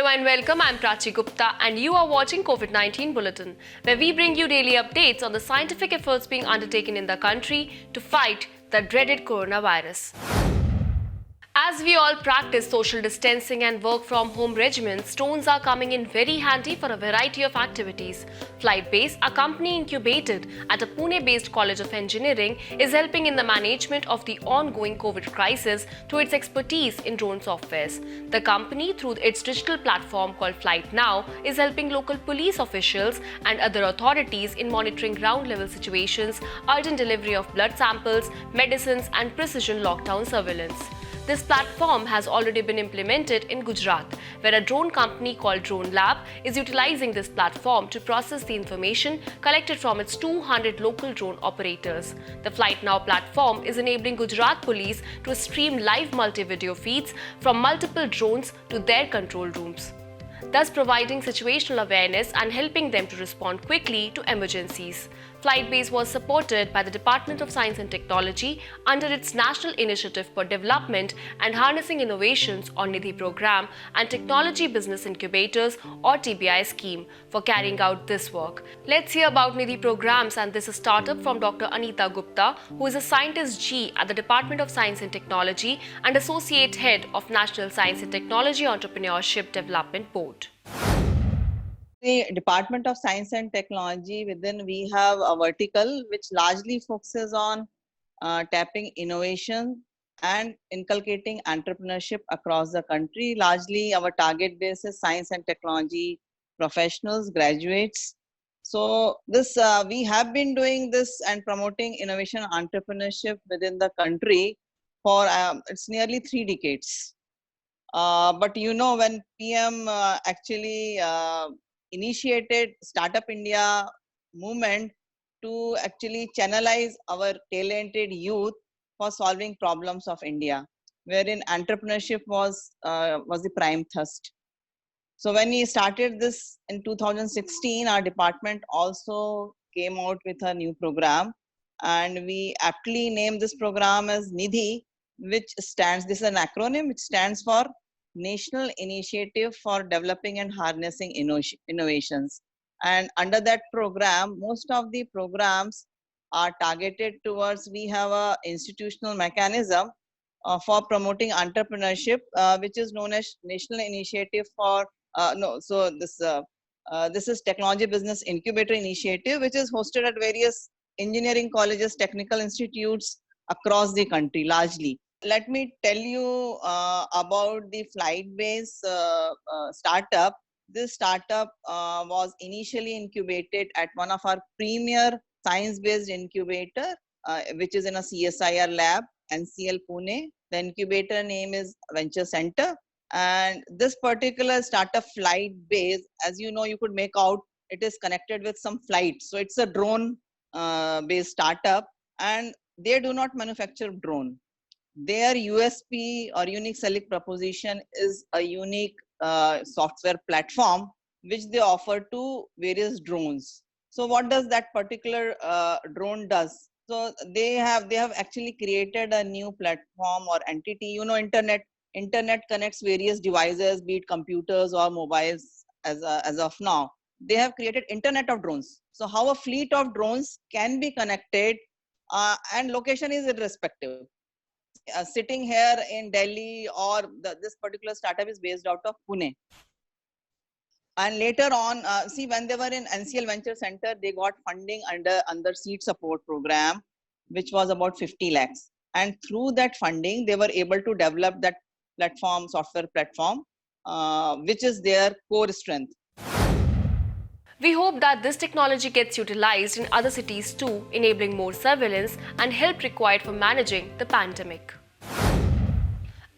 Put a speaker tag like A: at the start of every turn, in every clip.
A: and welcome. I'm Prachi Gupta and you are watching COVID-19 Bulletin, where we bring you daily updates on the scientific efforts being undertaken in the country to fight the dreaded coronavirus. As we all practice social distancing and work from home regimens, drones are coming in very handy for a variety of activities. Flightbase, a company incubated at a Pune-based College of Engineering, is helping in the management of the ongoing COVID crisis through its expertise in drone softwares. The company, through its digital platform called Flight Now, is helping local police officials and other authorities in monitoring ground-level situations, urgent delivery of blood samples, medicines, and precision lockdown surveillance. This platform has already been implemented in Gujarat, where a drone company called Drone Lab is utilizing this platform to process the information collected from its 200 local drone operators. The Flight Now platform is enabling Gujarat police to stream live multi-video feeds from multiple drones to their control rooms, thus providing situational awareness and helping them to respond quickly to emergencies. Flightbase was supported by the Department of Science and Technology under its National Initiative for Development and Harnessing Innovations or NIDHI program and Technology Business Incubators or TBI scheme for carrying out this work. Let's hear about NIDHI programs, and this is a startup from Dr. Anita Gupta, who is a scientist G at the Department of Science and Technology and Associate Head of National Science and Technology Entrepreneurship Development Board.
B: The Department of Science and Technology, within we have a vertical which largely focuses on tapping innovation and inculcating entrepreneurship across the country. Largely our target base is science and technology professionals, graduates. So this we have been doing this and promoting innovation entrepreneurship within the country for it's nearly 3 decades. But you know, when PM actually initiated Startup India movement to actually channelize our talented youth for solving problems of India, wherein entrepreneurship was the prime thrust. So when we started this in 2016, our department also came out with a new program, and we aptly named this program as NIDHI, which stands, this is an acronym, which stands for National Initiative for Developing and Harnessing Innovations. And under that program, most of the programs are targeted towards, we have a institutional mechanism for promoting entrepreneurship, which is known as National Initiative for, this is Technology Business Incubator Initiative, which is hosted at various engineering colleges, technical institutes across the country largely. Let me tell you about the Flightbase startup. This startup was initially incubated at one of our premier science-based incubator, which is in a CSIR lab, NCL Pune. The incubator name is Venture Center. And this particular startup Flightbase, as you know, you could make out, it is connected with some flights. So it's a drone based startup, and they do not manufacture drone. Their USP or unique selling proposition is a unique software platform which they offer to various drones. So what does that particular drone does? So they have actually created a new platform or entity. You know, internet connects various devices, be it computers or mobiles as of now. They have created Internet of Drones. So how a fleet of drones can be connected and location is irrespective. Sitting here in Delhi, or this particular startup is based out of Pune. And later on, see, when they were in NCL Venture Center, they got funding under seed support program, which was about 50 lakhs. And through that funding, they were able to develop that platform, software platform, which is their core strength.
A: We hope that this technology gets utilized in other cities too, enabling more surveillance and help required for managing the pandemic.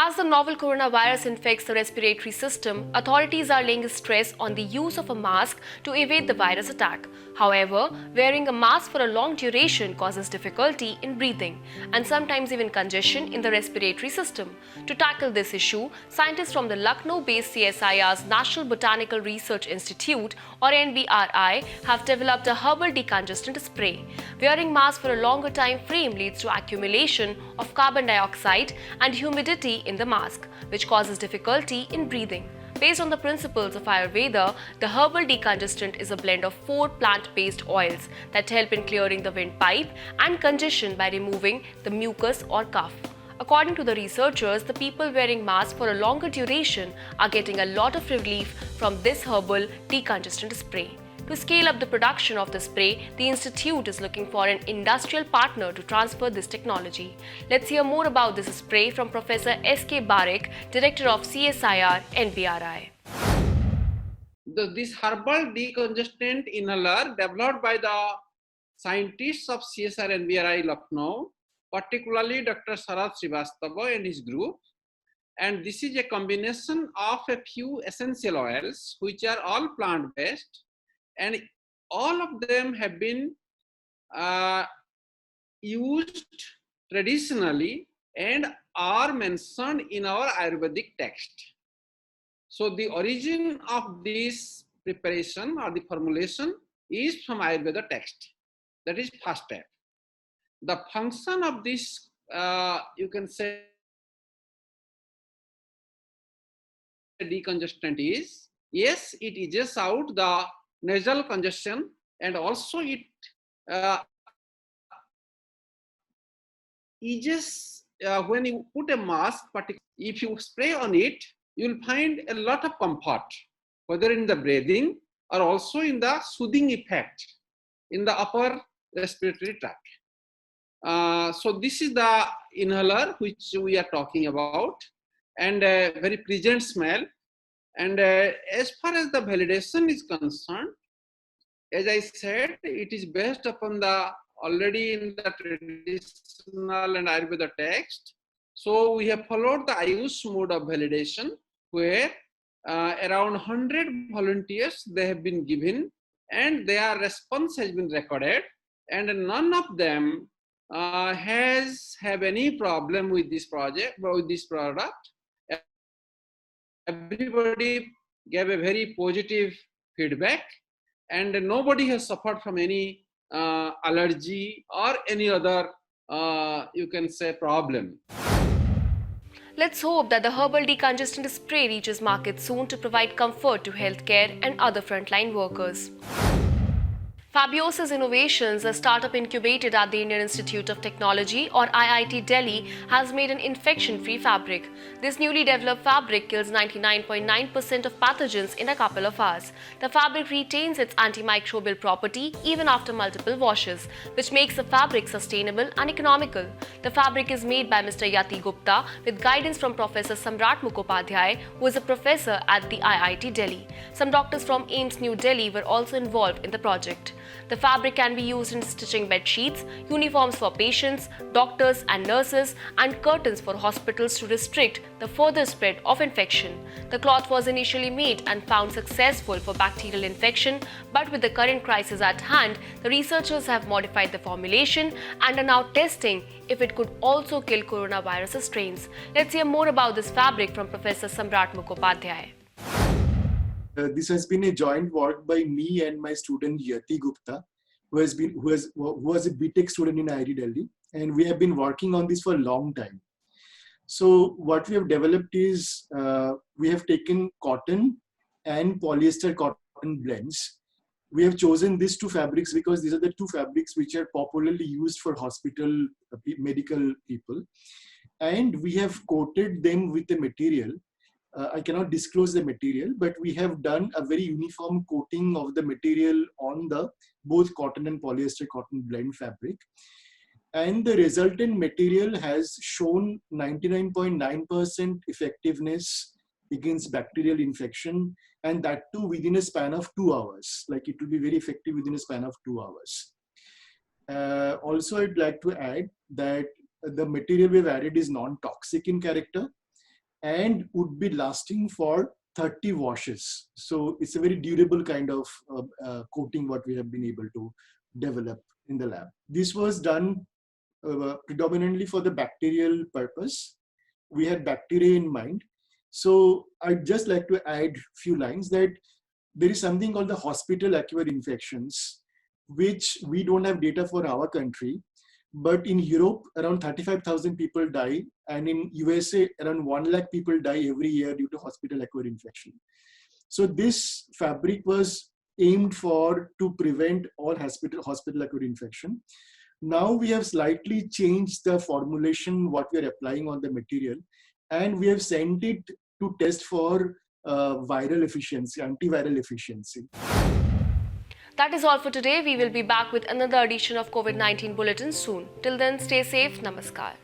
A: As the novel coronavirus infects the respiratory system, authorities are laying stress on the use of a mask to evade the virus attack. However, wearing a mask for a long duration causes difficulty in breathing and sometimes even congestion in the respiratory system. To tackle this issue, scientists from the Lucknow-based CSIR's National Botanical Research Institute or NBRI have developed a herbal decongestant spray. Wearing masks for a longer time frame leads to accumulation of carbon dioxide and humidity in the mask, which causes difficulty in breathing. Based on the principles of Ayurveda, the herbal decongestant is a blend of 4 plant-based oils that help in clearing the windpipe and congestion by removing the mucus or cough. According to the researchers, the people wearing masks for a longer duration are getting a lot of relief from this herbal decongestant spray. To scale up the production of the spray, the institute is looking for an industrial partner to transfer this technology. Let's hear more about this spray from Professor S.K. Barik, Director of CSIR, NBRI.
C: This herbal decongestant inhaler developed by the scientists of CSIR NBRI Lucknow, particularly Dr. Sarath Srivastava and his group. And this is a combination of a few essential oils, which are all plant-based, and all of them have been used traditionally and are mentioned in our Ayurvedic text. So the origin of this preparation or the formulation is from Ayurveda text. That is first step. The function of this, you can say, decongestant is, yes, it eases out the nasal congestion, and also it eases when you put a mask, particularly if you spray on it, you will find a lot of comfort, whether in the breathing or also in the soothing effect in the upper respiratory tract. So this is the inhaler which we are talking about, and a very pleasant smell. And as far as the validation is concerned, as I said, it is based upon the already in the traditional and Ayurveda text. So we have followed the Ayush mode of validation, where around 100 volunteers they have been given, and their response has been recorded, and none of them have any problem with this project, with this product. Everybody gave a very positive feedback, and nobody has suffered from any allergy or any other, you can say, problem.
A: Let's hope that the herbal decongestant spray reaches market soon to provide comfort to healthcare and other frontline workers. Fabiosis Innovations, a startup incubated at the Indian Institute of Technology or IIT Delhi, has made an infection-free fabric. This newly developed fabric kills 99.9% of pathogens in a couple of hours. The fabric retains its antimicrobial property even after multiple washes, which makes the fabric sustainable and economical. The fabric is made by Mr. Yati Gupta with guidance from Professor Samrat Mukhopadhyay, who is a professor at the IIT Delhi. Some doctors from AIIMS New Delhi were also involved in the project. The fabric can be used in stitching bed sheets, uniforms for patients, doctors and nurses, and curtains for hospitals to restrict the further spread of infection. The cloth was initially made and found successful for bacterial infection, but with the current crisis at hand, the researchers have modified the formulation and are now testing if it could also kill coronavirus strains. Let's hear more about this fabric from Professor Samrat Mukhopadhyay.
D: This has been a joint work by me and my student Yati Gupta, who was a BTech student in IIT Delhi, and we have been working on this for a long time. So what we have developed is we have taken cotton and polyester cotton blends. We have chosen these two fabrics because these are the two fabrics which are popularly used for hospital medical people, and we have coated them with a material. I cannot disclose the material, but we have done a very uniform coating of the material on the both cotton and polyester cotton blend fabric. And the resultant material has shown 99.9% effectiveness against bacterial infection, and that too within a span of 2 hours. Like, it will be very effective within a span of 2 hours. Also, I'd like to add that the material we've added is non-toxic in character and would be lasting for 30 washes. So it's a very durable kind of coating what we have been able to develop in the lab. This was done predominantly for the bacterial purpose. We had bacteria in mind. So I'd just like to add a few lines that there is something called the hospital acquired infections, which we don't have data for our country, But in Europe, around 35,000 people die, and in USA, around 1 lakh people die every year due to hospital-acquired infection. So this fabric was aimed for to prevent all hospital-acquired infection. Now we have slightly changed the formulation, what we are applying on the material, and we have sent it to test for viral efficiency, antiviral efficiency.
A: That is all for today. We will be back with another edition of COVID-19 Bulletin soon. Till then, stay safe. Namaskar.